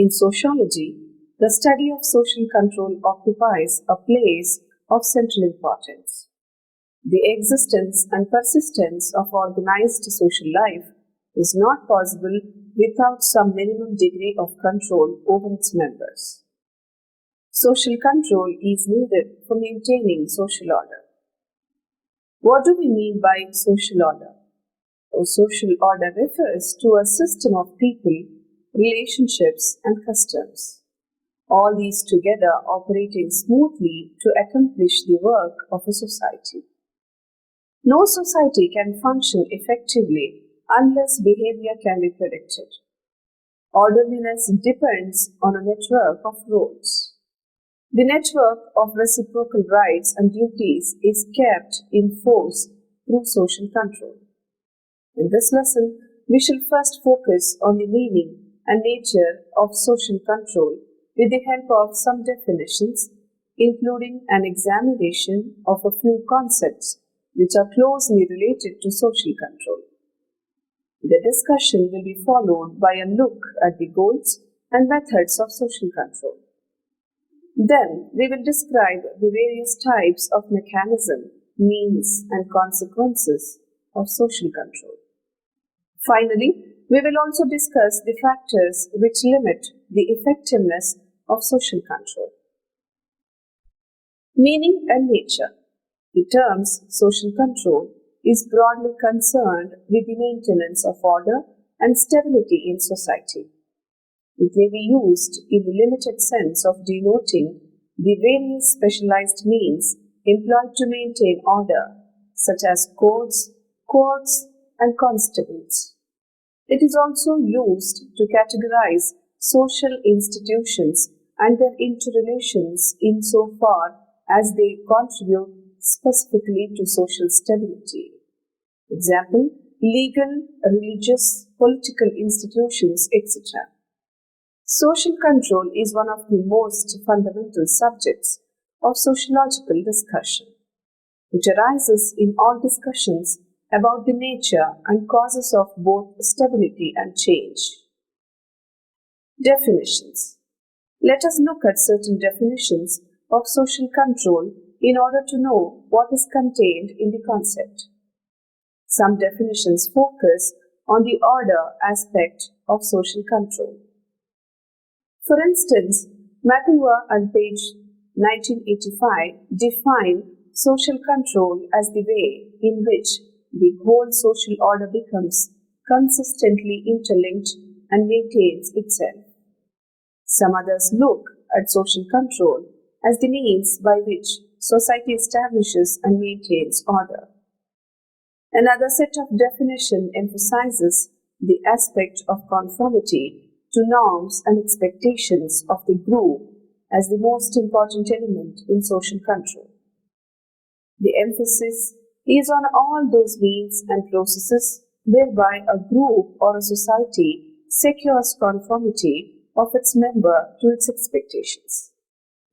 In sociology, the study of social control occupies a place of central importance. The existence and persistence of organized social life is not possible without some minimum degree of control over its members. Social control is needed for maintaining social order. What do we mean by social order? Social order refers to a system of people, relationships, and customs, all these together operating smoothly to accomplish the work of a society. No society can function effectively unless behavior can be predicted. Orderliness depends on a network of roles. The network of reciprocal rights and duties is kept in force through social control. In this lesson, we shall first focus on the meaning and nature of social control with the help of some definitions, including an examination of a few concepts which are closely related to social control. The discussion will be followed by a look at the goals and methods of social control. Then we will describe the various types of mechanism, means, and consequences of social control. Finally, we will also discuss the factors which limit the effectiveness of social control. Meaning and nature. The terms social control is broadly concerned with the maintenance of order and stability in society. It may be used in the limited sense of denoting the various specialized means employed to maintain order, such as courts, and constables. It is also used to categorize social institutions and their interrelations insofar as they contribute specifically to social stability. Example, legal, religious, political institutions, etc. Social control is one of the most fundamental subjects of sociological discussion. It arises in all discussions about the nature and causes of both stability and change. Definitions. Let us look at certain definitions of social control in order to know what is contained in the concept. Some definitions focus on the order aspect of social control. For instance, McIlroy on page 1985 define social control as the way in which the whole social order becomes consistently interlinked and maintains itself. Some others look at social control as the means by which society establishes and maintains order. Another set of definition emphasizes the aspect of conformity to norms and expectations of the group as the most important element in social control. The emphasis is on all those means and processes whereby a group or a society secures conformity of its member to its expectations.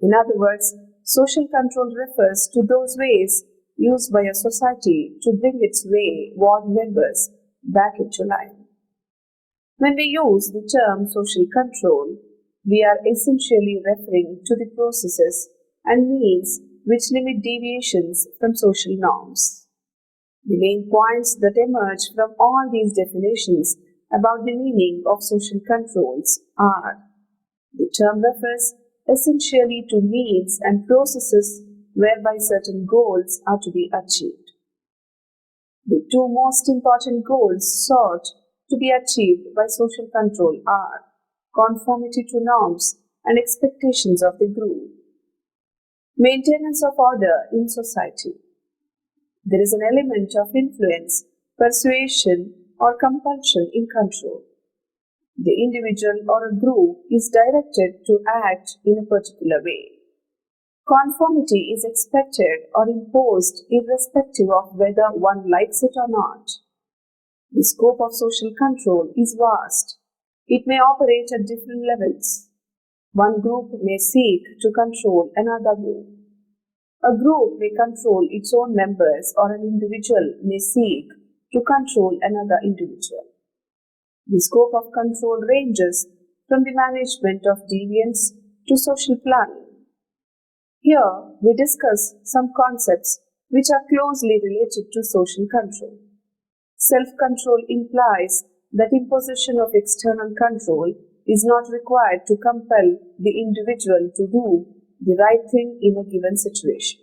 In other words, social control refers to those ways used by a society to bring its wayward members back into line. When we use the term social control, we are essentially referring to the processes and means which limit deviations from social norms. The main points that emerge from all these definitions about the meaning of social controls are: the term refers essentially to means and processes whereby certain goals are to be achieved. The two most important goals sought to be achieved by social control are conformity to norms and expectations of the group. Maintenance of order in society. There is an element of influence, persuasion, or compulsion in control. The individual or a group is directed to act in a particular way. Conformity is expected or imposed irrespective of whether one likes it or not. The scope of social control is vast. It may operate at different levels. One group may seek to control another group. A group may control its own members, or an individual may seek to control another individual. The scope of control ranges from the management of deviance to social planning. Here, we discuss some concepts which are closely related to social control. Self-control implies that imposition of external control is not required to compel the individual to do the right thing in a given situation.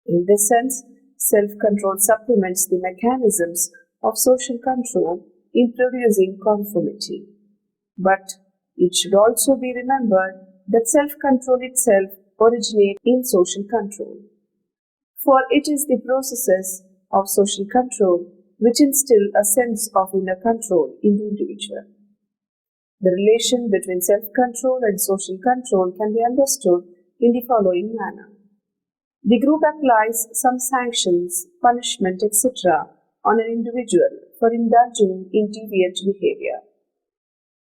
In this sense, self-control supplements the mechanisms of social control in producing conformity. But it should also be remembered that self-control itself originates in social control. For it is the processes of social control which instill a sense of inner control in the individual. The relation between self-control and social control can be understood in the following manner. The group applies some sanctions, punishment, etc. on an individual for indulging in deviant behavior.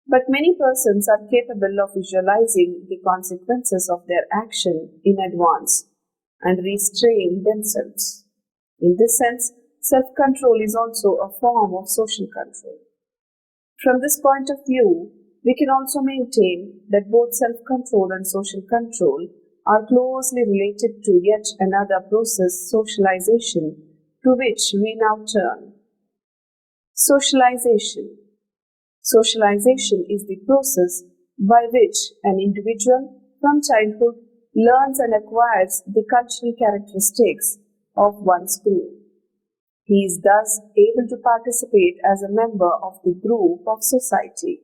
But many persons are capable of visualizing the consequences of their action in advance and restrain themselves. In this sense, self-control is also a form of social control. From this point of view, we can also maintain that both self-control and social control are closely related to yet another process, socialization, to which we now turn. Socialization. Socialization is the process by which an individual from childhood learns and acquires the cultural characteristics of one's group. He is thus able to participate as a member of the group of society.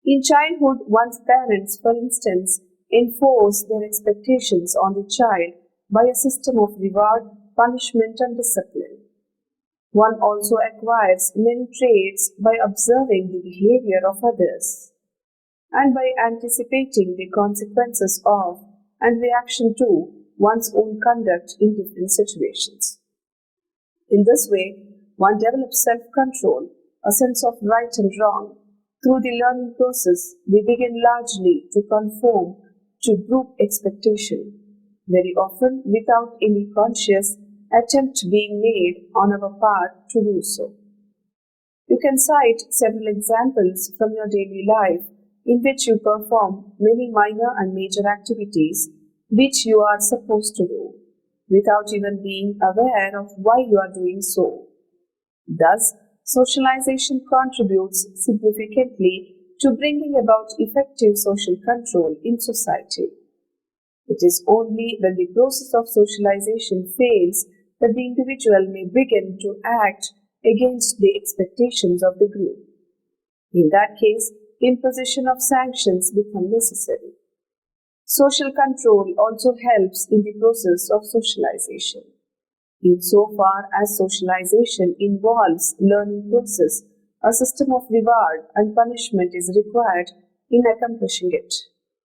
In childhood, one's parents, for instance, enforce their expectations on the child by a system of reward, punishment, and discipline. One also acquires many traits by observing the behavior of others and by anticipating the consequences of and reaction to one's own conduct in different situations. In this way, one develops self-control, a sense of right and wrong. Through the learning process, we begin largely to conform to group expectation, very often without any conscious attempt being made on our part to do so. You can cite several examples from your daily life in which you perform many minor and major activities which you are supposed to do, without even being aware of why you are doing so. Thus, socialization contributes significantly to bringing about effective social control in society. It is only when the process of socialization fails that the individual may begin to act against the expectations of the group. In that case, imposition of sanctions becomes necessary. Social control also helps in the process of socialization. Insofar as socialization involves learning process, a system of reward and punishment is required in accomplishing it.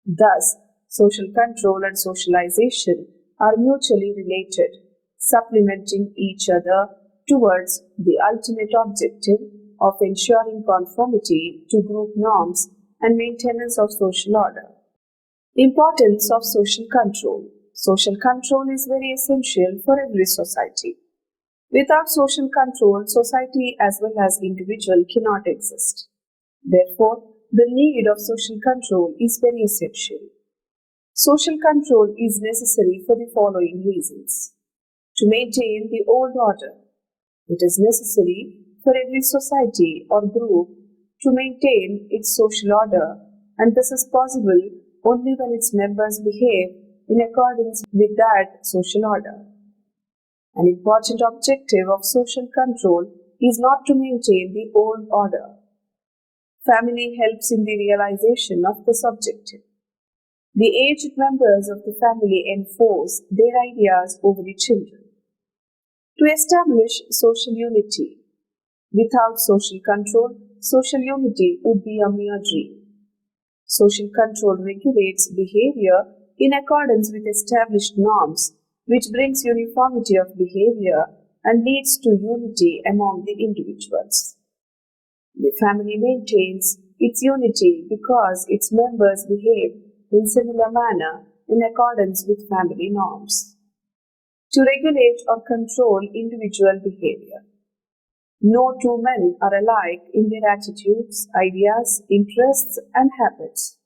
Thus, social control and socialization are mutually related, supplementing each other towards the ultimate objective of ensuring conformity to group norms and maintenance of social order. Importance of social control. Social control is very essential for every society. Without social control, society as well as individual cannot exist. Therefore, the need of social control is very essential. Social control is necessary for the following reasons. To maintain the old order, it is necessary for every society or group to maintain its social order, and this is possible only when its members behave in accordance with that social order. An important objective of social control is not to maintain the old order. Family helps in the realization of this objective. The aged members of the family enforce their ideas over the children. To establish social unity. Without social control, social unity would be a mere dream. Social control regulates behavior in accordance with established norms, which brings uniformity of behavior and leads to unity among the individuals. The family maintains its unity because its members behave in similar manner in accordance with family norms. To regulate or control individual behavior. No two men are alike in their attitudes, ideas, interests, and habits.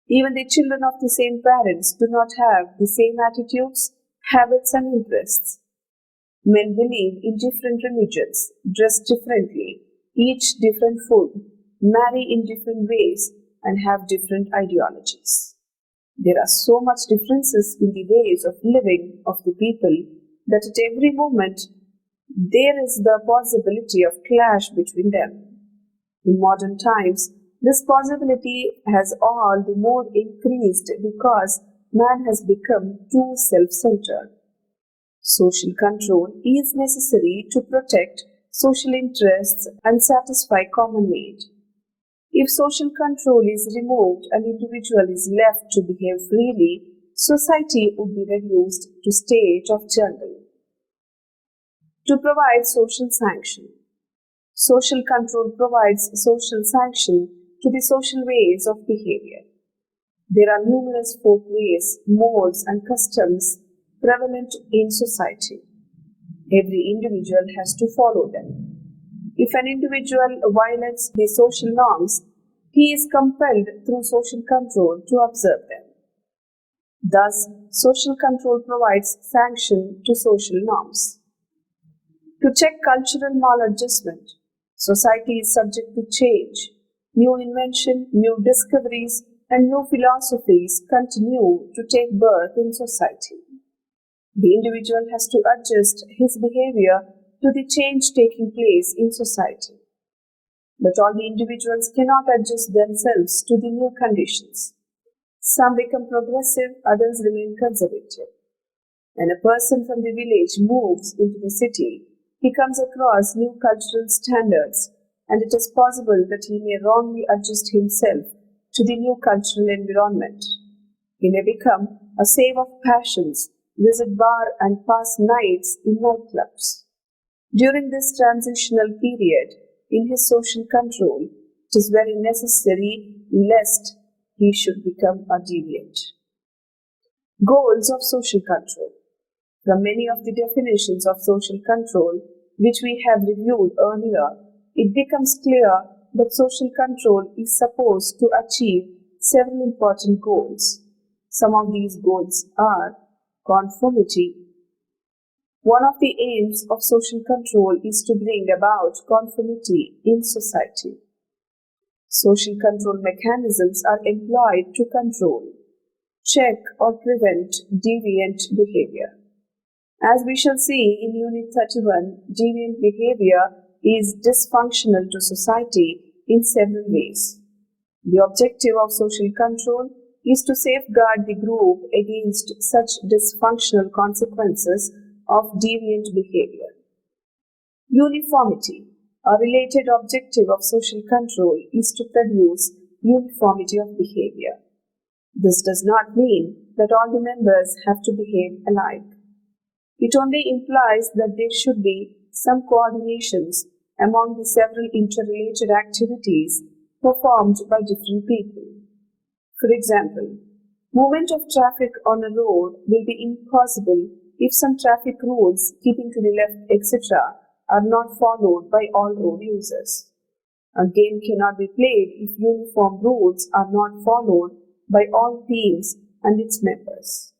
Even the children of the same parents do not have the same attitudes, habits, and interests. Men believe in different religions, dress differently, eat different food, marry in different ways, and have different ideologies. There are so much differences in the ways of living of the people that at every moment there is the possibility of clash between them. In modern times, this possibility has all the more increased because man has become too self-centered. Social control is necessary to protect social interests and satisfy common need. If social control is removed and individual is left to behave freely, society would be reduced to state of jungle. To provide social sanction. Social control provides social sanction to the social ways of behavior. There are numerous folkways, modes, and customs prevalent in society. Every individual has to follow them. If an individual violates the social norms, he is compelled through social control to observe them. Thus, social control provides sanction to social norms. To check cultural maladjustment, society is subject to change. New invention, new discoveries, and new philosophies continue to take birth in society. The individual has to adjust his behavior to the change taking place in society. But all the individuals cannot adjust themselves to the new conditions. Some become progressive, others remain conservative. When a person from the village moves into the city, he comes across new cultural standards, and it is possible that he may wrongly adjust himself to the new cultural environment. He may become a slave of passions, visit bar and pass nights in nightclubs. During this transitional period, in his social control, it is very necessary lest he should become a deviant. Goals of social control. From many of the definitions of social control, which we have reviewed earlier, it becomes clear that social control is supposed to achieve several important goals. Some of these goals are conformity. One of the aims of social control is to bring about conformity in society. Social control mechanisms are employed to control, check or prevent deviant behavior. As we shall see in Unit 31, deviant behavior is dysfunctional to society in several ways. The objective of social control is to safeguard the group against such dysfunctional consequences of deviant behavior. Uniformity. A related objective of social control is to produce uniformity of behavior. This does not mean that all the members have to behave alike. It only implies that there should be some coordinations among the several interrelated activities performed by different people. For example, movement of traffic on a road will be impossible if some traffic rules, keeping to the left, etc., are not followed by all road users. A game cannot be played if uniform rules are not followed by all teams and its members.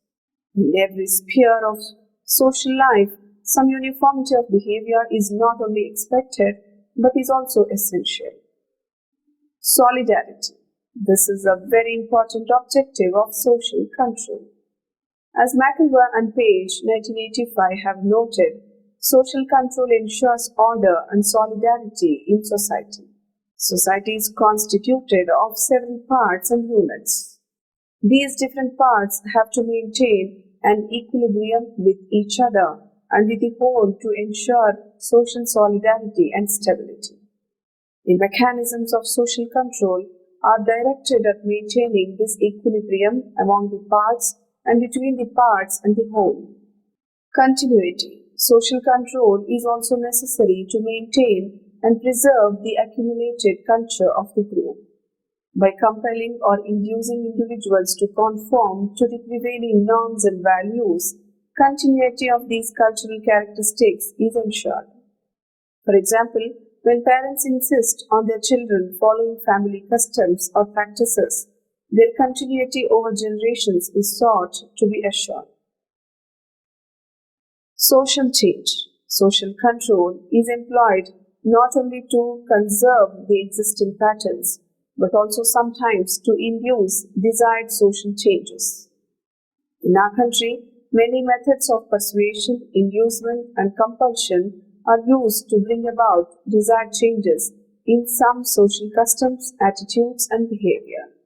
In every sphere of social life, some uniformity of behavior is not only expected but is also essential. Solidarity. This is a very important objective of social control. As McIlroy and Page, 1985, have noted, social control ensures order and solidarity in society. Society is constituted of several parts and units. These different parts have to maintain an equilibrium with each other and with the whole to ensure social solidarity and stability. The mechanisms of social control are directed at maintaining this equilibrium among the parts and between the parts and the whole. Continuity. Social control is also necessary to maintain and preserve the accumulated culture of the group. By compelling or inducing individuals to conform to the prevailing norms and values, continuity of these cultural characteristics is ensured. For example, when parents insist on their children following family customs or practices, their continuity over generations is sought to be assured. Social change. Social control is employed not only to conserve the existing patterns, but also sometimes to induce desired social changes. In our country, many methods of persuasion, inducement, and compulsion are used to bring about desired changes in some social customs, attitudes, and behavior.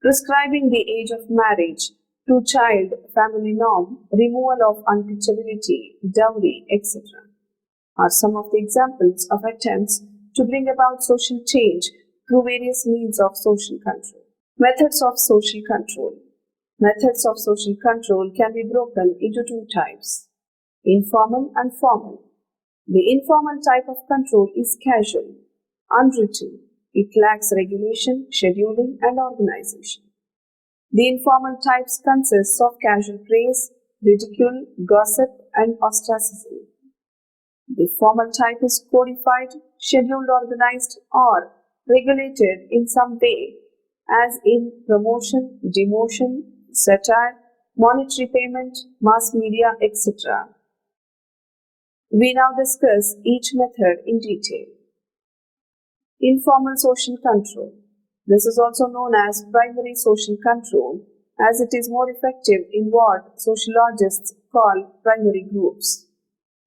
Prescribing the age of marriage, two-child family norm, removal of untouchability, dowry, etc. are some of the examples of attempts to bring about social change through various means of social control. Methods of social control. Methods of social control can be broken into two types, informal and formal. The informal type of control is casual, unwritten. It lacks regulation, scheduling, and organization. The informal types consist of casual praise, ridicule, gossip, and ostracism. The formal type is codified, scheduled, organized, or regulated in some way, as in promotion, demotion, satire, monetary payment, mass media, etc. We now discuss each method in detail. Informal social control. This is also known as primary social control, as it is more effective in what sociologists call primary groups.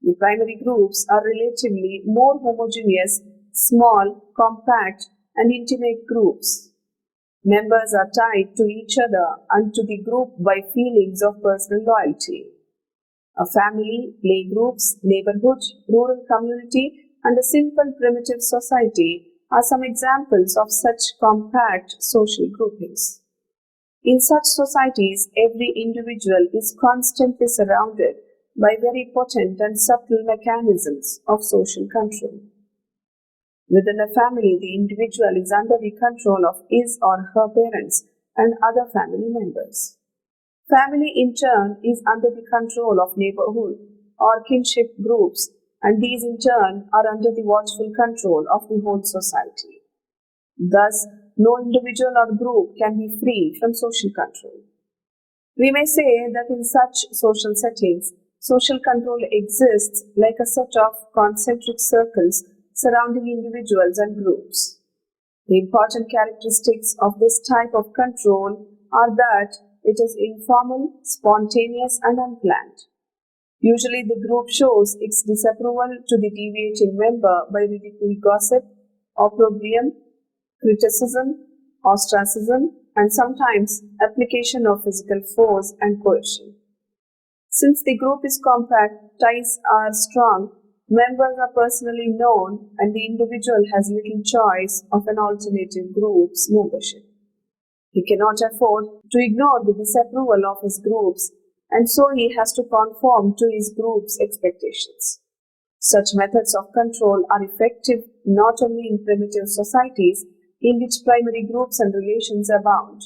The primary groups are relatively more homogeneous, small, compact, and intimate groups. Members are tied to each other and to the group by feelings of personal loyalty. A family, playgroups, neighborhood, rural community, and a simple primitive society are some examples of such compact social groupings. In such societies, every individual is constantly surrounded by very potent and subtle mechanisms of social control. Within a family, the individual is under the control of his or her parents and other family members. Family, in turn, is under the control of neighborhood or kinship groups, and these, in turn, are under the watchful control of the whole society. Thus, no individual or group can be free from social control. We may say that in such social settings, social control exists like a set of concentric circles surrounding individuals and groups. The important characteristics of this type of control are that it is informal, spontaneous, and unplanned. Usually, the group shows its disapproval to the deviating member by ridicule, gossip, opprobrium, criticism, ostracism, and sometimes application of physical force and coercion. Since the group is compact, ties are strong, members are personally known, and the individual has little choice of an alternative group's membership. He cannot afford to ignore the disapproval of his groups, and so he has to conform to his group's expectations. Such methods of control are effective not only in primitive societies in which primary groups and relations abound,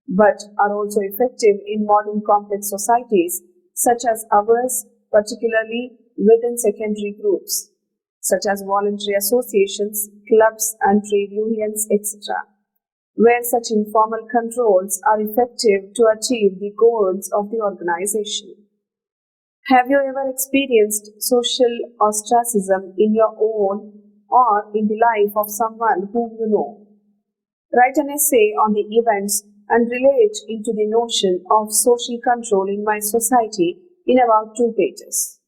but are also effective in modern complex societies such as ours, particularly within secondary groups, such as voluntary associations, clubs, and trade unions, etc., where such informal controls are effective to achieve the goals of the organization. Have you ever experienced social ostracism in your own or in the life of someone whom you know? Write an essay on the events and relate into the notion of social control in my society in about 2 pages.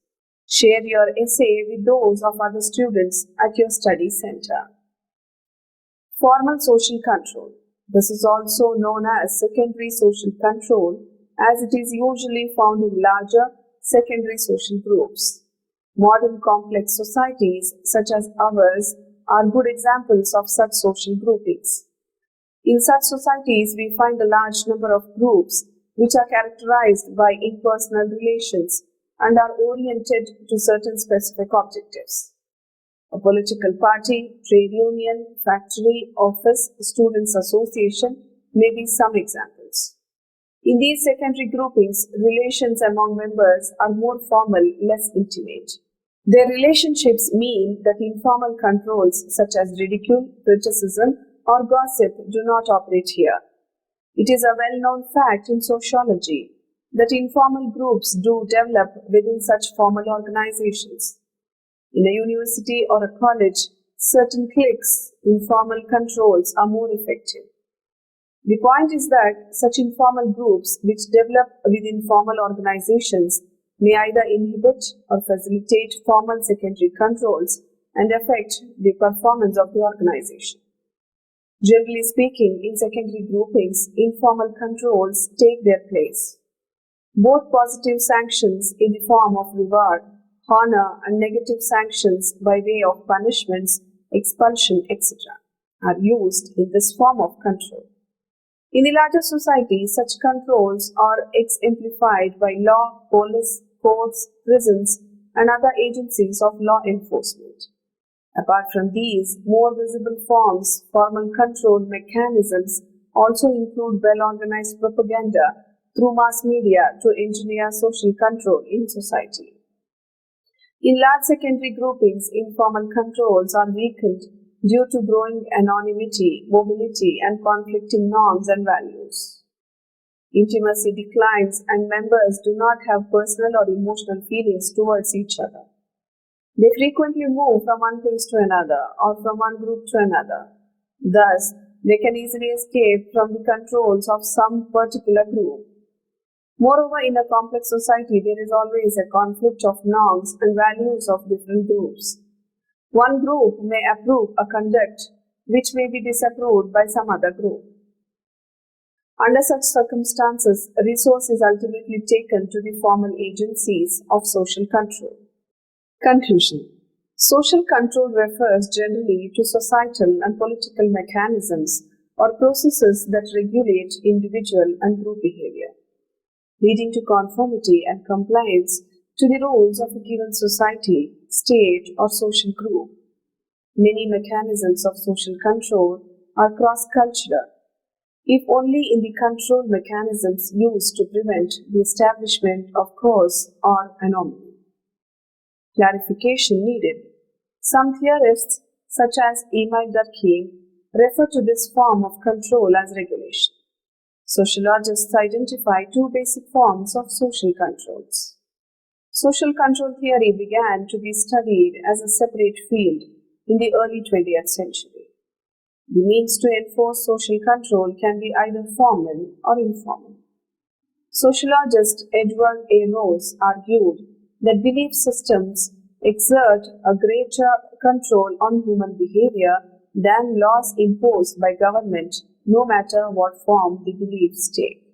Share your essay with those of other students at your study center. Formal social control. This is also known as secondary social control, as it is usually found in larger secondary social groups. Modern complex societies such as ours are good examples of such social groupings. In such societies, we find a large number of groups which are characterized by impersonal relations and are oriented to certain specific objectives. A political party, trade union, factory, office, students' association may be some examples. In these secondary groupings, relations among members are more formal, less intimate. Their relationships mean that informal controls such as ridicule, criticism, or gossip do not operate here. It is a well-known fact in sociology that informal groups do develop within such formal organizations. In a university or a college, certain cliques, informal controls are more effective. The point is that such informal groups which develop within formal organizations may either inhibit or facilitate formal secondary controls and affect the performance of the organization. Generally speaking, in secondary groupings, informal controls take their place. Both positive sanctions in the form of reward, honor, and negative sanctions by way of punishments, expulsion, etc., are used in this form of control. In the larger society, such controls are exemplified by law, police, courts, prisons, and other agencies of law enforcement. Apart from these, more visible forms, formal control mechanisms also include well-organized propaganda through mass media to engineer social control in society. In large secondary groupings, informal controls are weakened due to growing anonymity, mobility, and conflicting norms and values. Intimacy declines and members do not have personal or emotional feelings towards each other. They frequently move from one place to another or from one group to another. Thus, they can easily escape from the controls of some particular group. Moreover, in a complex society, there is always a conflict of norms and values of different groups. One group may approve a conduct which may be disapproved by some other group. Under such circumstances, resource is ultimately taken to the formal agencies of social control. Conclusion. Social control refers generally to societal and political mechanisms or processes that regulate individual and group behavior, leading to conformity and compliance to the rules of a given society, state, or social group. Many mechanisms of social control are cross-cultural, if only in the control mechanisms used to prevent the establishment of cause or anomaly. Clarification needed. Some theorists, such as Emile Durkheim, refer to this form of control as regulation. Sociologists identify two basic forms of social controls. Social control theory began to be studied as a separate field in the early 20th century. The means to enforce social control can be either formal or informal. Sociologist Edward A. Rose argued that belief systems exert a greater control on human behavior than laws imposed by government, no matter what form the beliefs take.